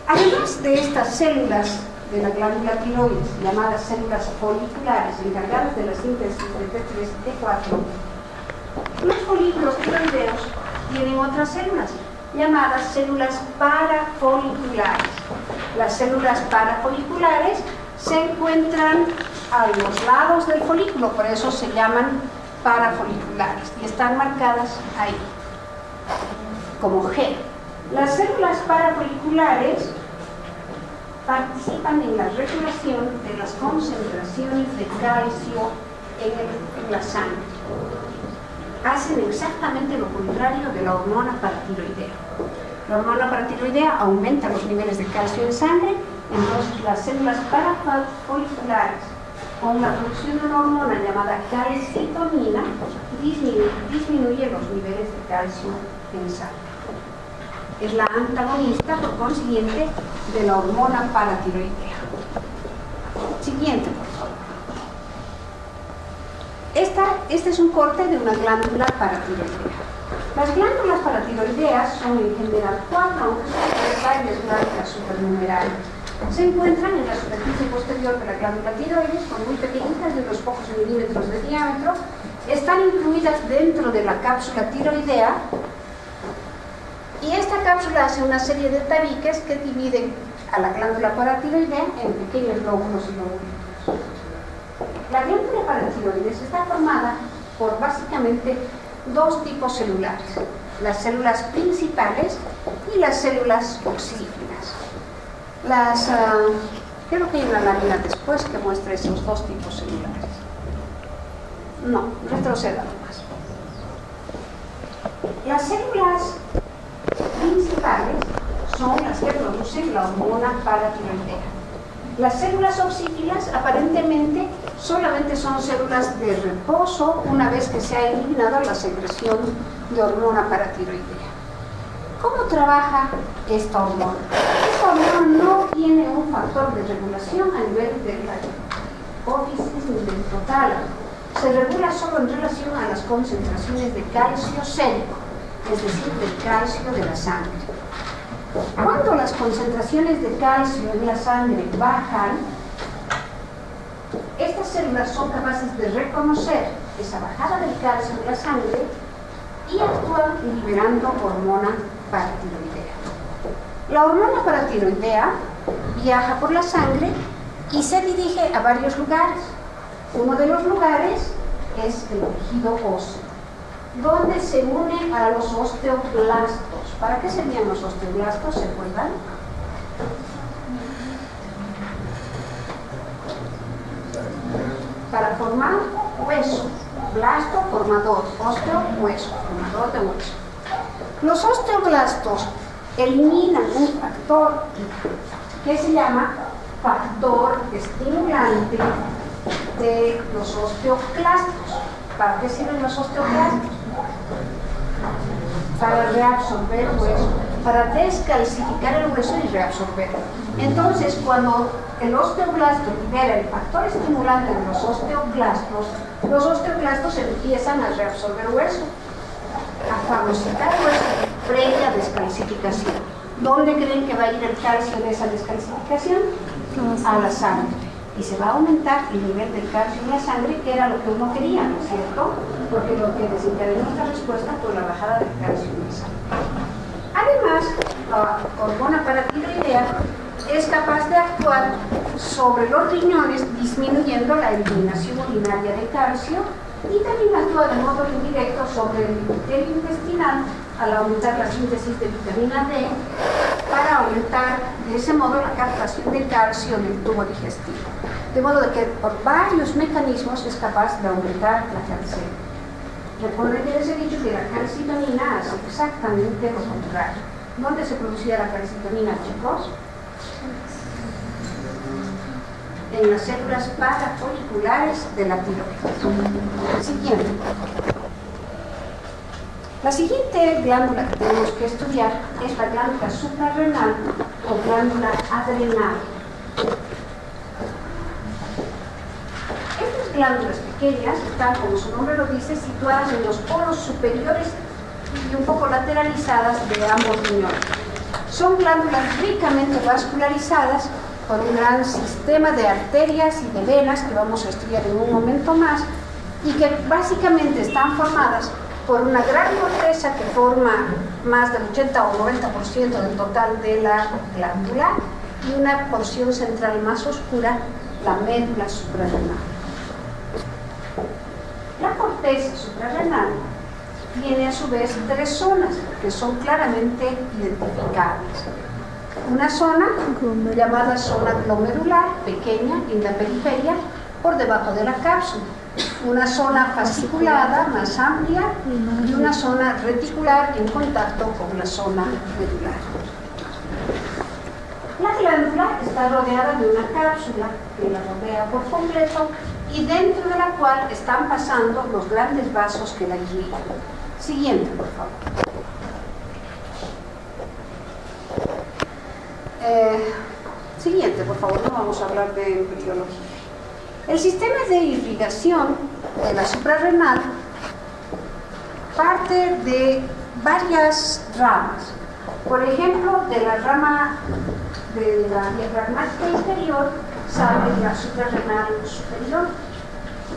Además de estas células de la glándula tiroides, llamadas células foliculares, encargadas de la síntesis de T3 y T4, los folículos tiroideos tienen otras células, llamadas células parafoliculares. Las células parafoliculares se encuentran a los lados del folículo, por eso se llaman parafoliculares, y están marcadas ahí, como G. Las células parafoliculares participan en la regulación de las concentraciones de calcio en la sangre. Hacen exactamente lo contrario de la hormona paratiroidea. La hormona paratiroidea aumenta los niveles de calcio en sangre, entonces las células parafoliculares, con la producción de una hormona llamada calcitonina, disminuye los niveles de calcio en sangre. Es la antagonista, por consiguiente, de la hormona paratiroidea. Siguiente, por favor. Este es un corte de una glándula paratiroidea. Las glándulas paratiroideas son en general 4, aunque son varias glándulas supernumerarias. Se encuentran en la superficie posterior de la glándula tiroides, son muy pequeñitas, de unos pocos milímetros de diámetro. Están incluidas dentro de la cápsula tiroidea, y esta cápsula hace una serie de tabiques que dividen a la glándula paratiroidea en pequeños lóbulos y lóbulos. La glándula paratiroides está formada por básicamente dos tipos celulares, las células principales y las células oxígenas. Creo que hay una lámina después que muestra esos dos tipos celulares. No, retroceda nomás. Las células principales son las que producen la hormona paratiroidea. Las células oxígenas aparentemente solamente son células de reposo una vez que se ha eliminado la secreción de hormona paratiroidea. ¿Cómo trabaja esta hormona? Esta hormona no tiene un factor de regulación a nivel de la hipófisis ni del hipotálamo. Se regula solo en relación a las concentraciones de calcio sérico, es decir, del calcio de la sangre. Cuando las concentraciones de calcio en la sangre bajan, estas células son capaces de reconocer esa bajada del calcio en la sangre y actúan liberando hormona paratiroidea. La hormona paratiroidea viaja por la sangre y se dirige a varios lugares. Uno de los lugares es el tejido óseo, donde se une a los osteoblastos. ¿Para qué serían los osteoblastos? ¿Se acuerdan? Para formar hueso. Blasto, formador. Osteo, hueso. Formador de hueso. Los osteoblastos eliminan un factor que se llama factor estimulante de los osteoclastos. ¿Para qué sirven los osteoclastos? Para reabsorber el hueso, para descalcificar el hueso y reabsorberlo. Entonces, cuando el osteoblasto libera el factor estimulante de los osteoclastos empiezan a reabsorber hueso, a fagocitar hueso previa descalcificación. ¿Dónde creen que va a ir el calcio de esa descalcificación? A la sangre. Y se va a aumentar el nivel del calcio en la sangre, que era lo que uno quería, ¿no es cierto? Porque lo que desencadenó esta respuesta fue la bajada del calcio en la sangre. Además, la hormona paratiroidea es capaz de actuar sobre los riñones, disminuyendo la eliminación urinaria de calcio, y también actúa de modo indirecto sobre el epitelio intestinal al aumentar la síntesis de vitamina D, para aumentar de ese modo la captación de calcio del tubo digestivo. De modo de que por varios mecanismos es capaz de aumentar la calcemia. Recuerden que les he dicho que la calcitonina hace exactamente lo contrario. ¿Dónde se producía la calcitonina, chicos? En las células parafoliculares de la tiroides. Siguiente. La siguiente glándula que tenemos que estudiar es la glándula suprarrenal o glándula adrenal. Estas glándulas pequeñas están, como su nombre lo dice, situadas en los polos superiores y un poco lateralizadas de ambos riñones. Son glándulas ricamente vascularizadas por un gran sistema de arterias y de venas que vamos a estudiar en un momento más, y que básicamente están formadas por una gran corteza que forma más del 80 o 90% del total de la glándula, y una porción central más oscura, la médula suprarrenal. La corteza suprarrenal tiene a su vez tres zonas que son claramente identificables. Una zona llamada zona glomerular, pequeña, en la periferia, por debajo de la cápsula. Una zona fasciculada, más amplia, y una zona reticular en contacto con la zona medular. La glándula está rodeada de una cápsula que la rodea por completo y dentro de la cual están pasando los grandes vasos que la irrigan. Siguiente, por favor. Siguiente, por favor, no vamos a hablar de embriología. El sistema de irrigación de la suprarrenal parte de varias ramas. Por ejemplo, de la rama de la diafragmática inferior sale la suprarrenal superior,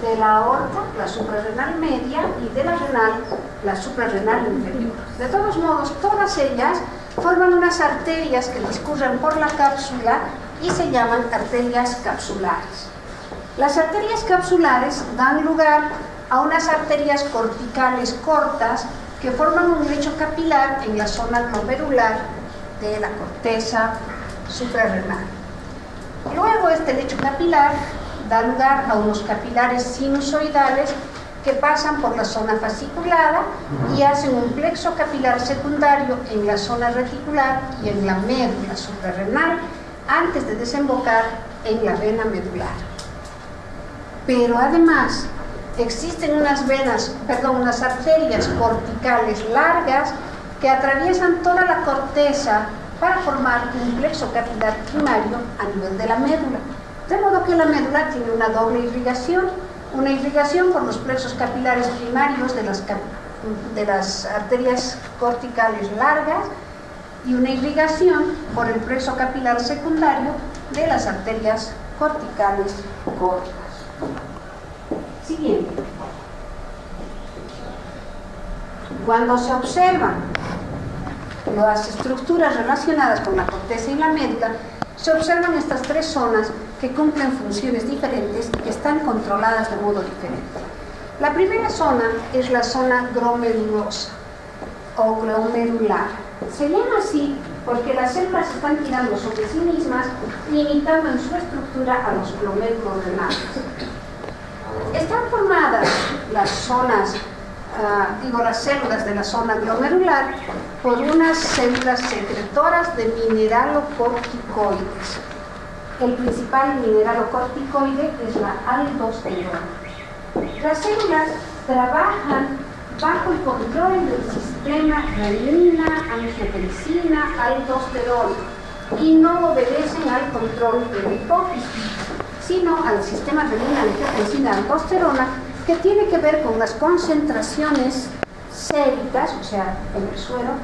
de la aorta la suprarrenal media y de la renal la suprarrenal inferior. De todos modos, todas ellas forman unas arterias que discurren por la cápsula y se llaman arterias capsulares. Las arterias capsulares dan lugar a unas arterias corticales cortas que forman un lecho capilar en la zona glomerular de la corteza suprarrenal. Luego este lecho capilar da lugar a unos capilares sinusoidales que pasan por la zona fasciculada y hacen un plexo capilar secundario en la zona reticular y en la médula suprarrenal antes de desembocar en la vena medular. Pero además existen unas arterias corticales largas que atraviesan toda la corteza para formar un plexo capilar primario a nivel de la médula. De modo que la médula tiene una doble irrigación, una irrigación por los plexos capilares primarios de las arterias corticales largas y una irrigación por el plexo capilar secundario de las arterias corticales cortas. Siguiente. Cuando se observan las estructuras relacionadas con la corteza y la médula, se observan estas tres zonas que cumplen funciones diferentes y que están controladas de modo diferente. La primera zona es la zona glomerulosa o glomerular. Se llama así porque las células están girando sobre sí mismas, imitando en su estructura a los glomérulos renales. Están formadas las células de la zona glomerular por unas células secretoras de mineralocorticoides. El principal mineralocorticoide es la aldosterona. Las células trabajan bajo el control del sistema renina-angiotensina-aldosterona y no obedecen al control de la hipófisis, sino al sistema renina-angiotensina-aldosterona, que tiene que ver con las concentraciones séricas, o sea, en el suero,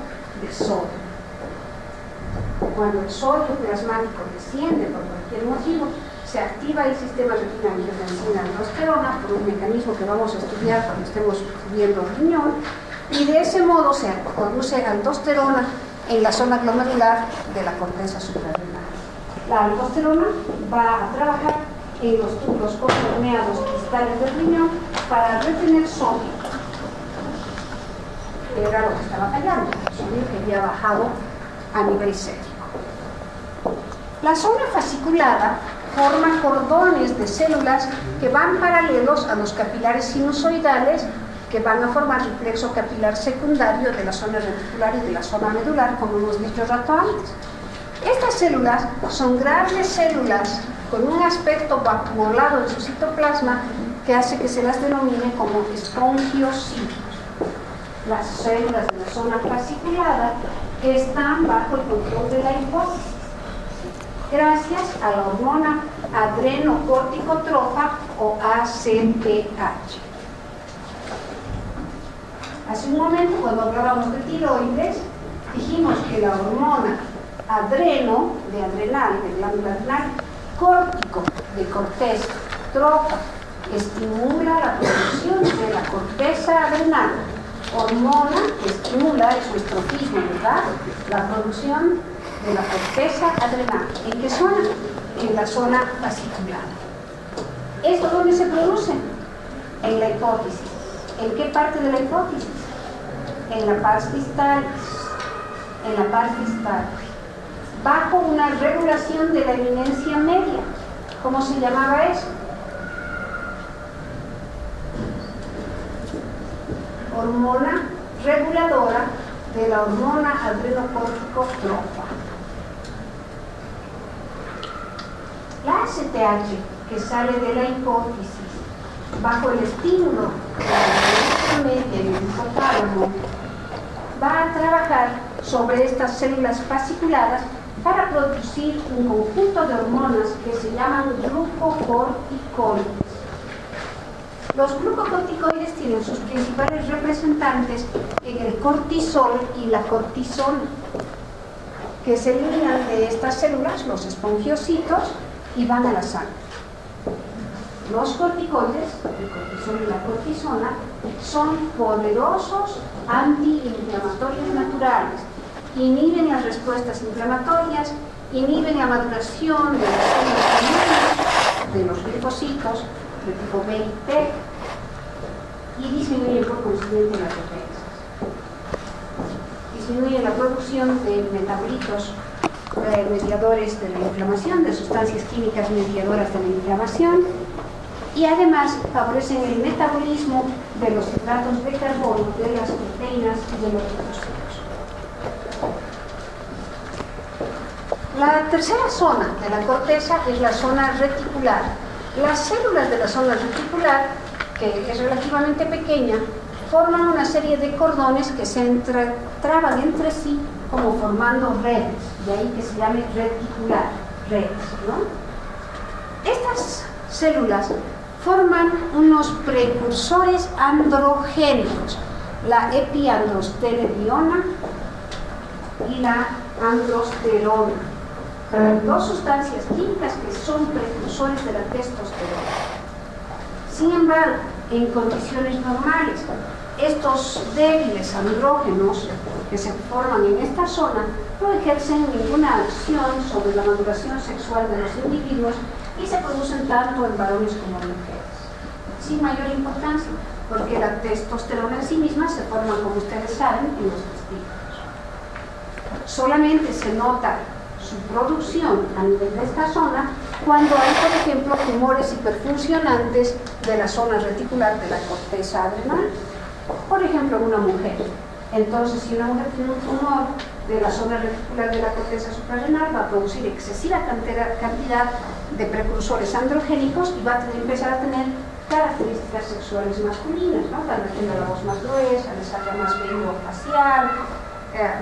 de sodio. Cuando el sodio plasmático desciende por cualquier motivo, se activa el sistema renina-angiotensina-aldosterona por un mecanismo que vamos a estudiar cuando estemos viendo el riñón, y de ese modo se produce aldosterona en la zona glomerular de la corteza suprarrenal. La aldosterona va a trabajar en los tubos contorneados cristales del riñón para retener sodio. Era lo que estaba fallando, el sodio que había bajado a nivel sérico. La zona fasciculada forma cordones de células que van paralelos a los capilares sinusoidales que van a formar el plexo capilar secundario de la zona reticular y de la zona medular, como hemos dicho rato antes. Estas células son grandes células con un aspecto vacuolado en su citoplasma que hace que se las denomine como espongiocitos. Las células de la zona fasciculada están bajo el control de la hipófisis, gracias a la hormona adrenocorticotrofa o ACTH. Hace un momento, cuando hablábamos de tiroides, dijimos que la hormona adreno, de adrenal, de glándula adrenal, córtico, de corteza, tropa, estimula la producción de la corteza adrenal, hormona que estimula el su estrofismo, ¿verdad? La producción de la corteza adrenal. ¿En qué zona? En la zona fasciculada. ¿Esto dónde se produce? En la hipófisis. ¿En qué parte de la hipófisis? En la pars distalis. En la pars distalis. Bajo una regulación de la eminencia media. ¿Cómo se llamaba eso? Hormona reguladora de la hormona adrenocórtico-tropa. La ACTH que sale de la hipófisis bajo el estímulo de la media y el hipotálamo va a trabajar sobre estas células fasciculadas para producir un conjunto de hormonas que se llaman glucocorticoides. Los glucocorticoides tienen sus principales representantes en el cortisol y la cortisona, que se eliminan de estas células, los espongiocitos, y van a la sangre. Los corticoides, el cortisol y la cortisona, son poderosos antiinflamatorios naturales. Inhiben las respuestas inflamatorias, inhiben la maduración de las células de los linfocitos de tipo B y T y disminuyen por consiguiente las defensas. Disminuyen la producción de metabolitos mediadores de la inflamación, de sustancias químicas mediadoras de la inflamación, y además favorecen el metabolismo de los hidratos de carbono, de las proteínas y de los leucocitos. La tercera zona de la corteza es la zona reticular. Las células de la zona reticular, que es relativamente pequeña, forman una serie de cordones que se entretraban entre sí como formando redes, de ahí que se llame reticular, redes, ¿no? Estas células forman unos precursores androgénicos, la epiandrostenediona y la androsterona, dos sustancias químicas que son precursores de la testosterona. Sin embargo, en condiciones normales, estos débiles andrógenos que se forman en esta zona no ejercen ninguna acción sobre la maduración sexual de los individuos y se producen tanto en varones como en mujeres, sin mayor importancia, porque la testosterona en sí misma se forma, como ustedes saben, en los testículos. Solamente se nota su producción a nivel de esta zona cuando hay, por ejemplo, tumores hiperfuncionantes de la zona reticular de la corteza adrenal. Por ejemplo, una mujer. Entonces, si una mujer tiene un tumor de la zona reticular de la corteza suprarrenal, va a producir excesiva cantidad de precursores androgénicos y va a empezar a tener características sexuales masculinas, ¿no? Tal vez tenga la voz más gruesa, le salga más vello facial,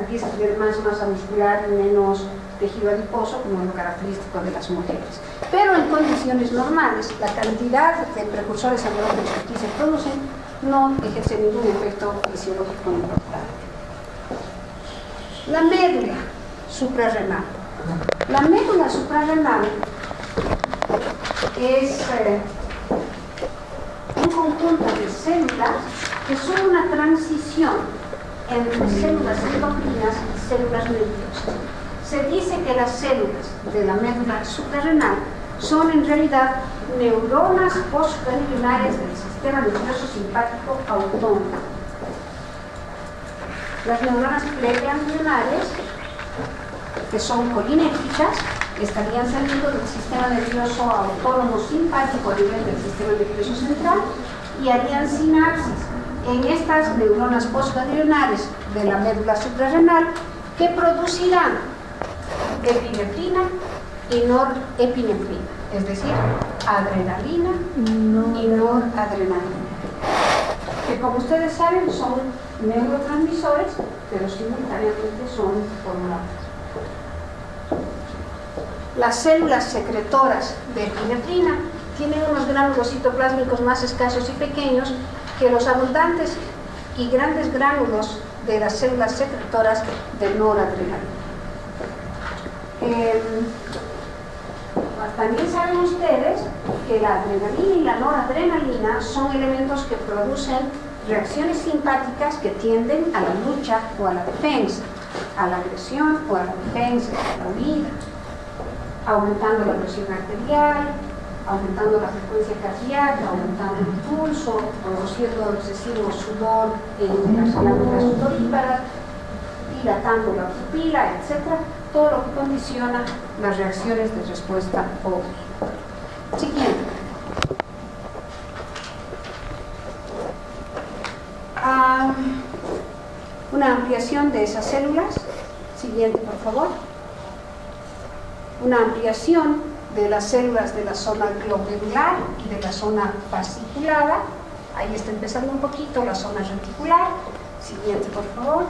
empieza a tener más masa muscular y menos tejido adiposo, como es lo característico de las mujeres. Pero en condiciones normales, la cantidad de precursores andrógenos que aquí se producen no ejerce ningún efecto fisiológico importante. La médula suprarrenal. La médula suprarrenal es un conjunto de células que son una transición entre células endocrinas y células nerviosas. Se dice que las células de la médula suprarrenal son en realidad neuronas postganglionares del sistema nervioso simpático autónomo. Las neuronas preganglionares, que son colinérgicas, estarían saliendo del sistema nervioso autónomo simpático a nivel del sistema nervioso central y harían sinapsis en estas neuronas postganglionares de la médula suprarrenal que producirán epinefrina y norepinefrina, es decir, adrenalina y noradrenalina, que como ustedes saben son neurotransmisores, pero simultáneamente son hormonas. Las células secretoras de epinefrina tienen unos gránulos citoplásmicos más escasos y pequeños que los abundantes y grandes gránulos de las células secretoras de noradrenalina. También saben ustedes que la adrenalina y la noradrenalina son elementos que producen reacciones simpáticas que tienden a la lucha o a la defensa, a la agresión o a la defensa, a la huida, aumentando la presión arterial, aumentando la frecuencia cardíaca, aumentando el pulso, produciendo excesivo sudor en las glándulas sudoríparas, dilatando la pupila, etc. Todo lo que condiciona las reacciones de respuesta o huida. Siguiente. Una ampliación de esas células. Siguiente, por favor. Una ampliación de las células de la zona glomerular y de la zona fasciculada. Ahí está empezando un poquito la zona reticular. Siguiente, por favor.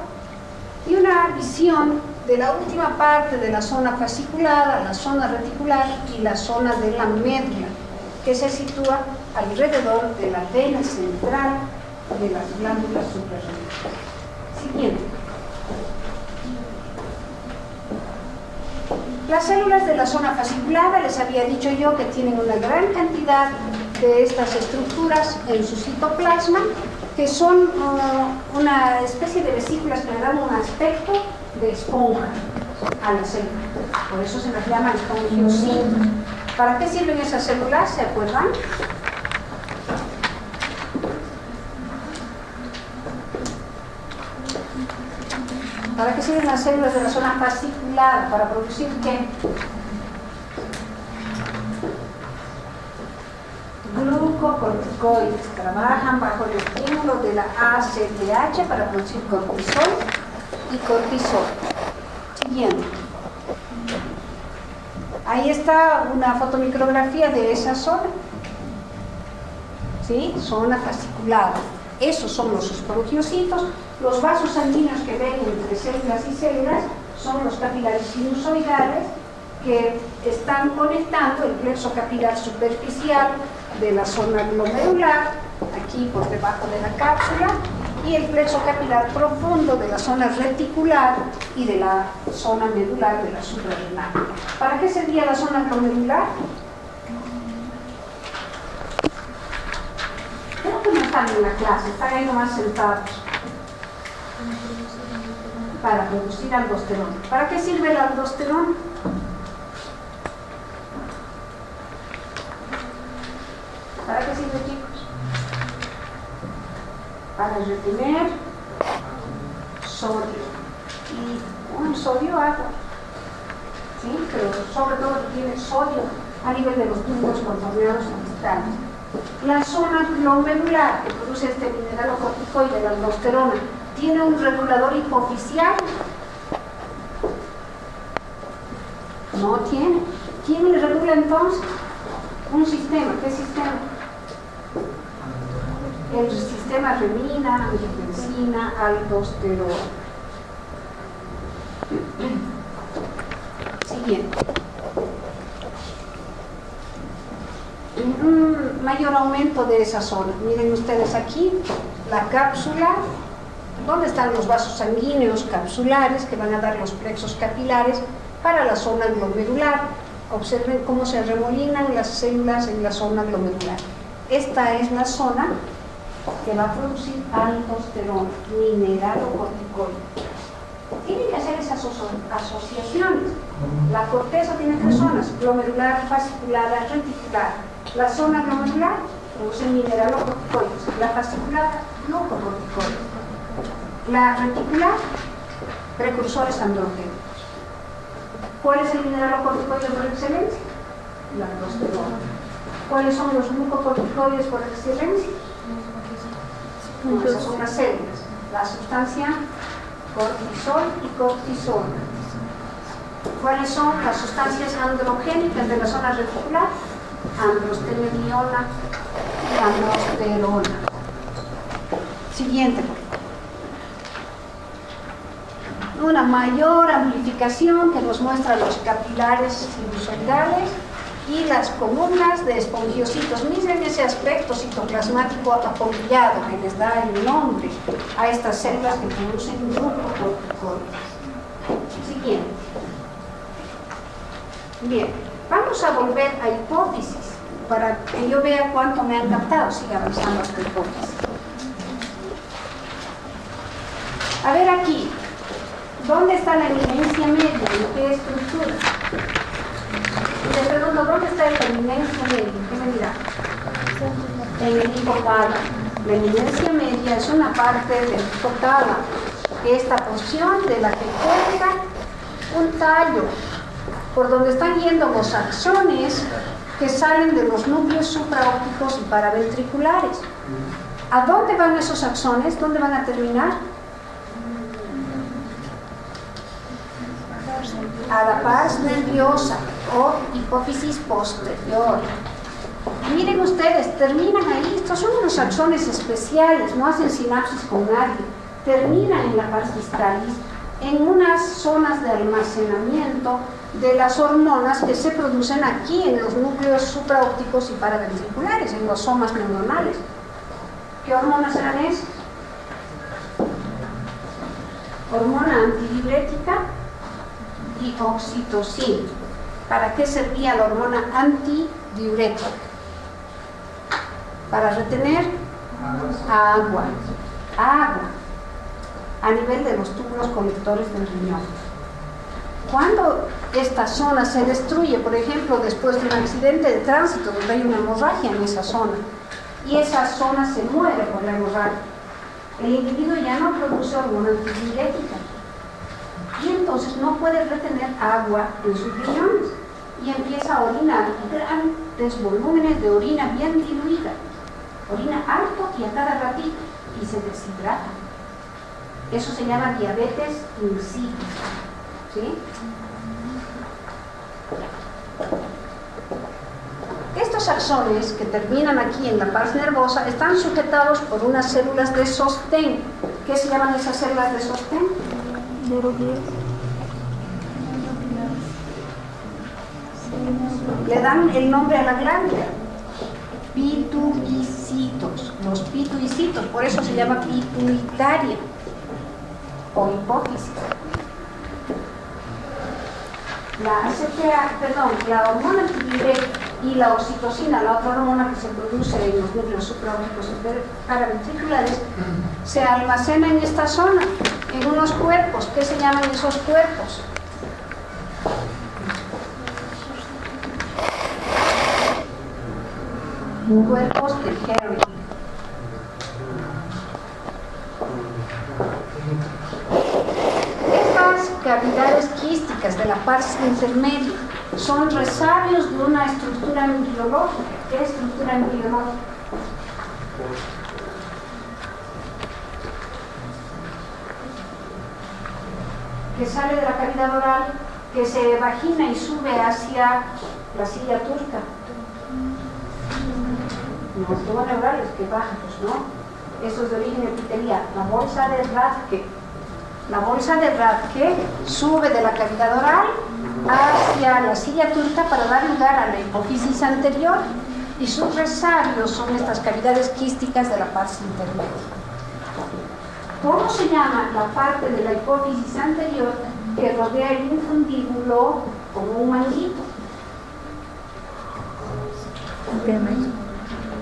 Y una visión de la última parte de la zona fasciculada, la zona reticular y la zona de la médula, que se sitúa alrededor de la vena central de las glándulas suprarrenales. Siguiente. Las células de la zona fasciculada, les había dicho yo que tienen una gran cantidad de estas estructuras en su citoplasma, que son una especie de vesículas que le dan un aspecto de esponja a la célula. Por eso se las llama espongiocitos. ¿Para qué sirven esas células? ¿Se acuerdan? ¿Para qué sirven las células de la zona fascicular? ¿Para producir qué? Glucocorticoides. Trabajan bajo el estímulo de la ACTH para producir cortisol y cortisol. Siguiente. Ahí está una fotomicrografía de esa zona. ¿Sí? Zona fascicular. Esos son los espongiocitos. Los vasos sanguíneos que ven entre células y células son los capilares sinusoidales que están conectando el plexo capilar superficial de la zona glomerular, aquí por debajo de la cápsula, y el plexo capilar profundo de la zona reticular y de la zona medular de la suprarrenal. ¿Para qué servía la zona glomerular? Creo que no están en la clase, están ahí nomás sentados. Para producir aldosterona. ¿Para qué sirve el aldosterona? ¿Para qué sirve, chicos? Para retener sodio. Y un sodio agua. ¿Sí? Pero sobre todo tiene sodio a nivel de los tubos contorneados distales. La zona glomerular que produce este mineralocorticoide, la aldosterona, tiene un regulador hipoficial. No tiene. ¿Quién le regula entonces? Un sistema. ¿Qué sistema? El sistema renina, angiotensina, aldosterona. Siguiente. Un mayor aumento de esa zona. Miren ustedes aquí, la cápsula. ¿Dónde están los vasos sanguíneos capsulares que van a dar los plexos capilares para la zona glomerular? Observen cómo se remolinan las células en la zona glomerular. Esta es la zona que va a producir aldosterona, mineralocorticoide. Tienen que hacer esas asociaciones. La corteza tiene tres zonas: glomerular, fascicular, reticular. La zona glomerular produce mineralocorticoides, la fascicular, glucocorticoides. La reticular, precursores androgénicos. ¿Cuál es el mineralocorticoide por excelencia? La aldosterona. ¿Cuáles son los glucocorticoides por excelencia? No, esas son las células. La sustancia cortisol y cortisona. ¿Cuáles son las sustancias androgénicas de la zona reticular? Androstenediona y androsterona. Siguiente, por favor. Una mayor amplificación que nos muestra los capilares sinusoidales y las columnas de espongiocitos. Miren ese aspecto citoplasmático apolillado que les da el nombre a estas células que producen glucocorticoides. Siguiente. Bien, vamos a volver a hipófisis para que yo vea cuánto me han captado. Sigue avanzando hasta hipófisis. A ver aquí, ¿dónde está la eminencia media? ¿En qué estructura? Les pregunto, ¿dónde está la eminencia media? ¿Qué me dirá? En el hipotálamo. La eminencia media es una parte del hipotálamo, esta porción de la que cuelga un tallo, por donde están yendo los axones que salen de los núcleos supraópticos y paraventriculares. ¿A dónde van esos axones? ¿Dónde van a terminar? A la pars nerviosa o hipófisis posterior. Miren ustedes, terminan ahí. Estos son unos axones especiales, no hacen sinapsis con nadie. Terminan en la pars distalis, en unas zonas de almacenamiento de las hormonas que se producen aquí en los núcleos supraópticos y paraventriculares, en los somas neuronales. ¿Qué hormonas eran esas? Hormona antidiurética y oxitocina. ¿Para qué servía la hormona antidiurética? Para retener agua a nivel de los túbulos colectores del riñón. Cuando esta zona se destruye, por ejemplo, después de un accidente de tránsito donde hay una hemorragia en esa zona, y esa zona se muere por la hemorragia, el individuo ya no produce hormona antidiurética y entonces no puede retener agua en sus riñones y empieza a orinar grandes volúmenes de orina bien diluida, orina harto y a cada ratito, y se deshidrata. Eso se llama diabetes insípida, ¿sí? Estos axones que terminan aquí en la pars nervosa están sujetados por unas células de sostén. ¿Qué se llaman esas células de sostén? Le dan el nombre a la glándula. Pituicitos. Los pituicitos, por eso se llama pituitaria o hipófisis. La hormona antidiurética y la oxitocina, la otra hormona que se produce en los núcleos supraópticos y paraventriculares, se almacena en esta zona, en unos cuerpos. ¿Qué se llaman esos cuerpos? Cuerpos de Henry. Estas cavidades quísticas de la pars intermedia son resabios de una estructura embriológica. ¿Qué estructura embriológica? Que sale de la cavidad oral, que se vagina y sube hacia la silla turca. Los tubos neurales que bajan, pues no. Eso es de origen epitelial. La bolsa de Rathke. La bolsa de Rathke sube de la cavidad oral hacia la silla turca para dar lugar a la hipófisis anterior, y sus resabios son estas cavidades quísticas de la pars intermedia. ¿Cómo se llama la parte de la hipófisis anterior que rodea el infundíbulo como un manguito?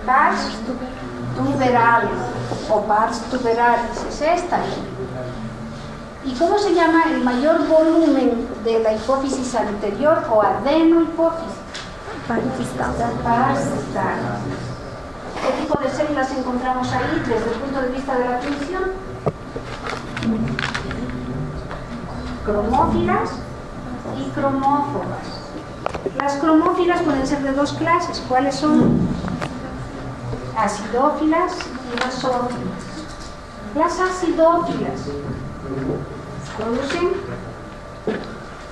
Pars tuberalis o pars tuberalis es esta. ¿Y cómo se llama el mayor volumen de la hipófisis anterior o adenohipófisis? Parasital. ¿Qué tipo de células encontramos ahí desde el punto de vista de la función? Cromófilas y cromófobas. Las cromófilas pueden ser de dos clases. ¿Cuáles son? Acidófilas y basófilas. Las acidófilas producen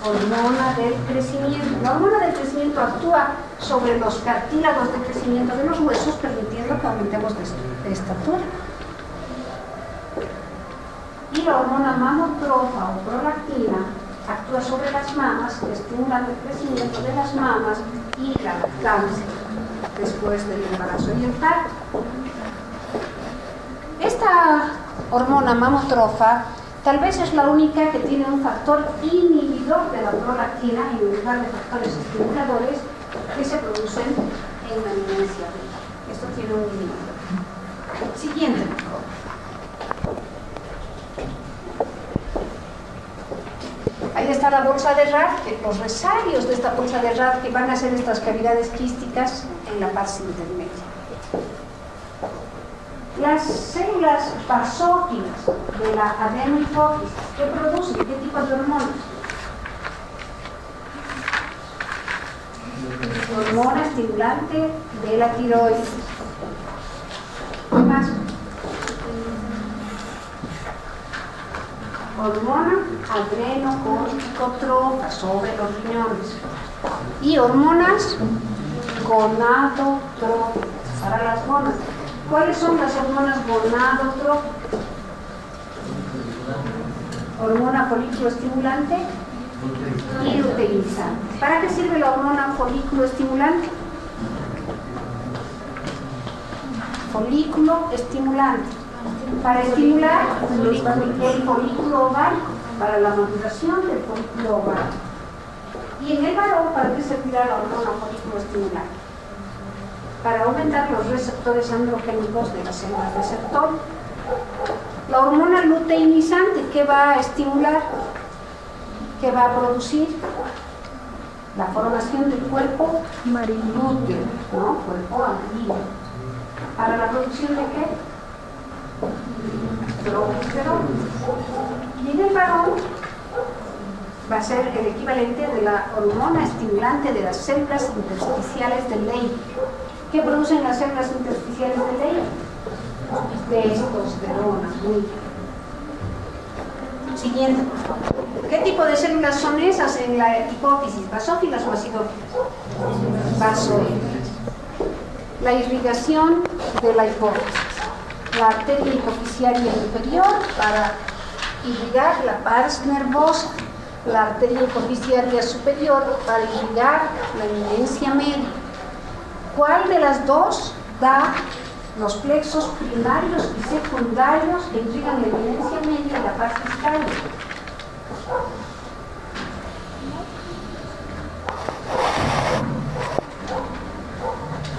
hormona del crecimiento. La hormona del crecimiento actúa sobre los cartílagos de crecimiento de los huesos, permitiendo que aumentemos de estatura. Y la hormona mamotrofa o prolactina actúa sobre las mamas, que estimulan el crecimiento de las mamas y la lactancia después del embarazo y el parto. Esta hormona mamotrofa Tal vez es la única que tiene un factor inhibidor de la prolactina en lugar de factores estimuladores que se producen en la eminencia renal. Esto tiene un inhibidor. Siguiente, por favor. Ahí está la bolsa de Rathke, los resarios de esta bolsa de Rathke van a ser estas cavidades quísticas en la parte intermedia. Las células basófilas de la adenohipófisis, ¿qué producen? ¿Qué tipo de hormonas? Hormona estimulante de la tiroides. ¿Qué más? Hormona adrenocorticotrofa sobre los riñones. Y hormonas gonadotróficas para las gonas. ¿Cuáles son las hormonas gonadotróficas? Hormona folículo estimulante y luteinizante. ¿Para qué sirve la hormona folículo estimulante? Folículo estimulante. Para estimular el folículo ovárico, para la maduración del folículo ovárico. Y en el varón, ¿para qué servirá la hormona folículo estimulante? Para aumentar los receptores androgénicos de las células receptor. La hormona luteinizante, ¿qué va a estimular? ¿Qué va a producir? La formación del cuerpo lúteo, ¿no? Cuerpo amarillo. ¿Para la producción de qué? Progesterona. Y en el varón va a ser el equivalente de la hormona estimulante de las células intersticiales de Leydig. ¿Qué producen las células intersticiales de Leydig? Testosterona. Muy bien. Siguiente, por favor. ¿Qué tipo de células son esas en la hipófisis? ¿Basófilas o acidófilas? Basófilas. La irrigación de la hipófisis. La arteria hipofisiaria inferior para irrigar la pars nervosa. La arteria hipofisiaria superior para irrigar la eminencia media. ¿Cuál de las dos da los plexos primarios y secundarios que irrigan la eminencia media y la pars distal?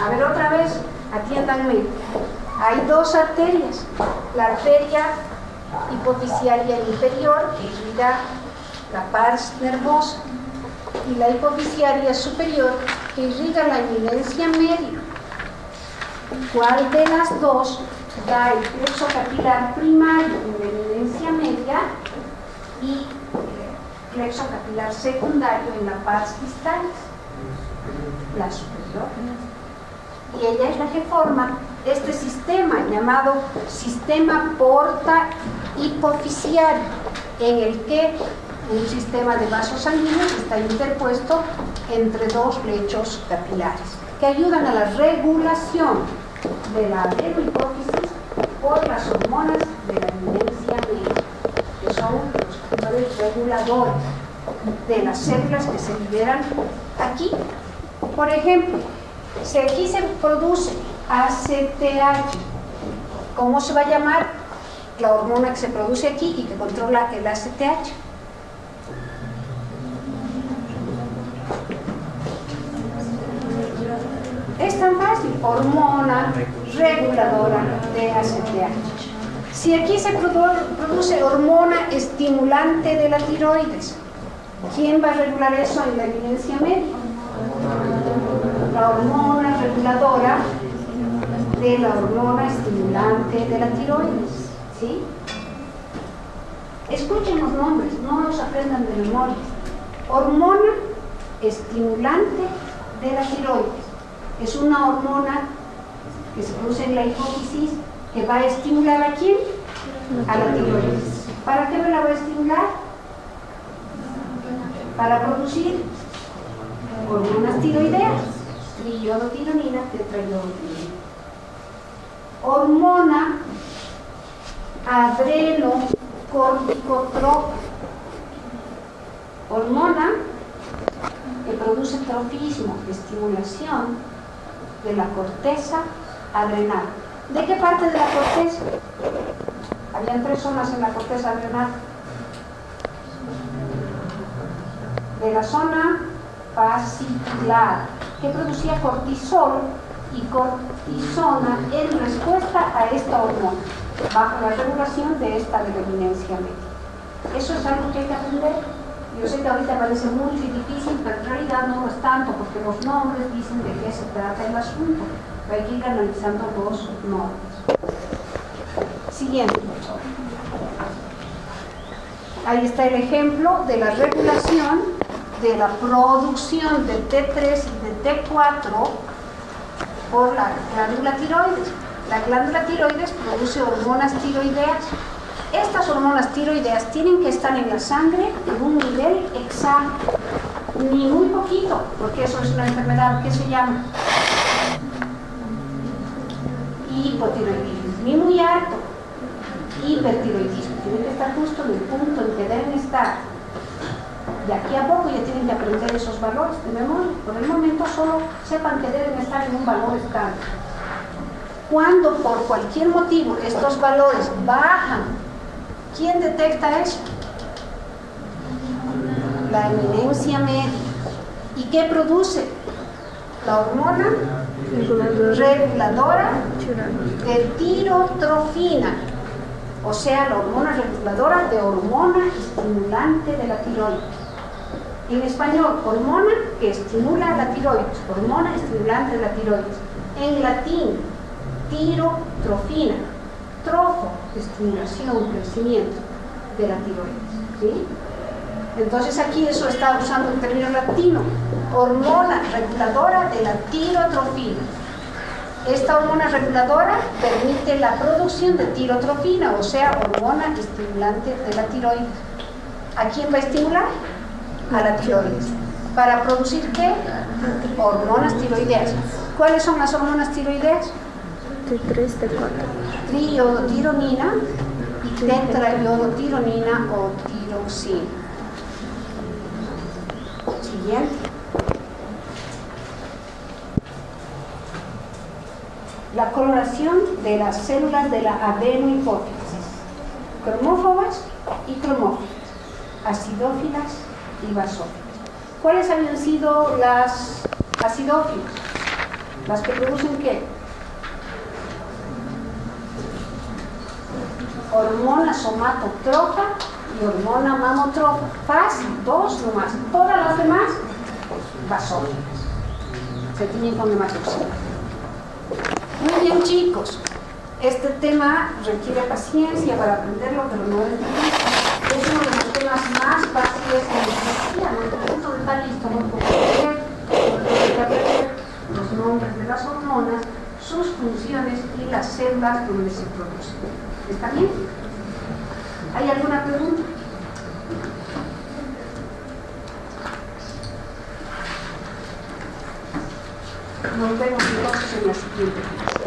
A ver, otra vez, atiéndanme. Hay dos arterias. La arteria hipofisiaria inferior que irriga la pars nervosa y la hipofisiaria superior que irriga la eminencia media. ¿Cuál de las dos da el plexo capilar primario en la eminencia media y el plexo capilar secundario en la pars distalis? La superior. Y ella es la que forma este sistema llamado sistema porta hipofisiario, en el que un sistema de vasos sanguíneos está interpuesto entre dos lechos capilares que ayudan a la regulación de la adenohipófisis por las hormonas de la eminencia media, que son los factores reguladores de las células que se liberan aquí. Por ejemplo, si aquí se produce ACTH, ¿cómo se va a llamar la hormona que se produce aquí y que controla el ACTH? Es tan fácil, hormona reguladora de ACTH. Si aquí se produce hormona estimulante de la tiroides, ¿quién va a regular eso en la eminencia media? La hormona reguladora de la hormona estimulante de la tiroides, ¿sí? Escuchen los nombres, no los aprendan de memoria. Hormona estimulante de la tiroides. Es una hormona que se produce en la hipófisis que va a estimular ¿a quién? A la tiroides. ¿Para qué me la va a estimular? Para producir hormonas tiroideas, triiodotironina, tetraiodotronina. Hormona adrenocorticotropa. Hormona que produce trofismo, estimulación de la corteza adrenal. ¿De qué parte de la corteza? Habían 3 zonas en la corteza adrenal. de la zona fascicular que producía cortisol y cortisona en respuesta a esta hormona, bajo la regulación de esta dependencia médica. Eso es algo que hay que aprender. Yo sé que ahorita parece muy difícil, pero en realidad no lo es tanto, porque los nombres dicen de qué se trata el asunto. Pero hay que ir analizando los nombres. Siguiente, por favor. Ahí está el ejemplo de la regulación de la producción de T3 y de T4 por la glándula tiroides. La glándula tiroides produce hormonas tiroideas. Estas hormonas tiroideas tienen que estar en la sangre en un nivel exacto, ni muy poquito, porque eso es una enfermedad que se llama hipotiroidismo, ni muy alto, hipertiroidismo. Tienen que estar justo en el punto en que deben estar. De aquí a poco ya tienen que aprender esos valores de memoria. Por el momento solo sepan que deben estar en un valor estándar. Cuando por cualquier motivo estos valores bajan, ¿quién detecta eso? La eminencia médica. ¿Y qué produce? La hormona reguladora de tirotrofina, o sea, la hormona reguladora de hormona estimulante de la tiroides. En español, hormona que estimula la tiroides, hormona estimulante de la tiroides. En latín, tirotrofina, trofo, estimulación, crecimiento de la tiroides, ¿sí? Entonces aquí eso está usando el término latino, hormona reguladora de la tirotrofina. Esta hormona reguladora permite la producción de tirotrofina, o sea, hormona estimulante de la tiroides. ¿A quién va a estimular? A la tiroides. ¿Para producir qué? Hormonas tiroideas. ¿Cuáles son las hormonas tiroideas? T3, T4. Triiodotironina y tetraiodotironina o tiroxina. Siguiente. La coloración de las células de la adenohipófisis, cromófobas y cromófilas, acidófilas y basófilas. ¿Cuáles habían sido las acidófilas? Las que producen ¿qué? Hormona somatotrofa y hormona mamotrofa. Fácil, dos nomás. Todas las demás, basófilas. Se tienen con hematoxina. Muy bien, chicos. Este tema requiere paciencia para aprenderlo, pero no es difícil. Es uno de los temas más fáciles en biología. No hay punto de estar listo, no puedo leer, hay que aprender los nombres de las hormonas, sus funciones y las células donde se producen. ¿Está bien? ¿Hay alguna pregunta? Nos vemos entonces en la siguiente clase.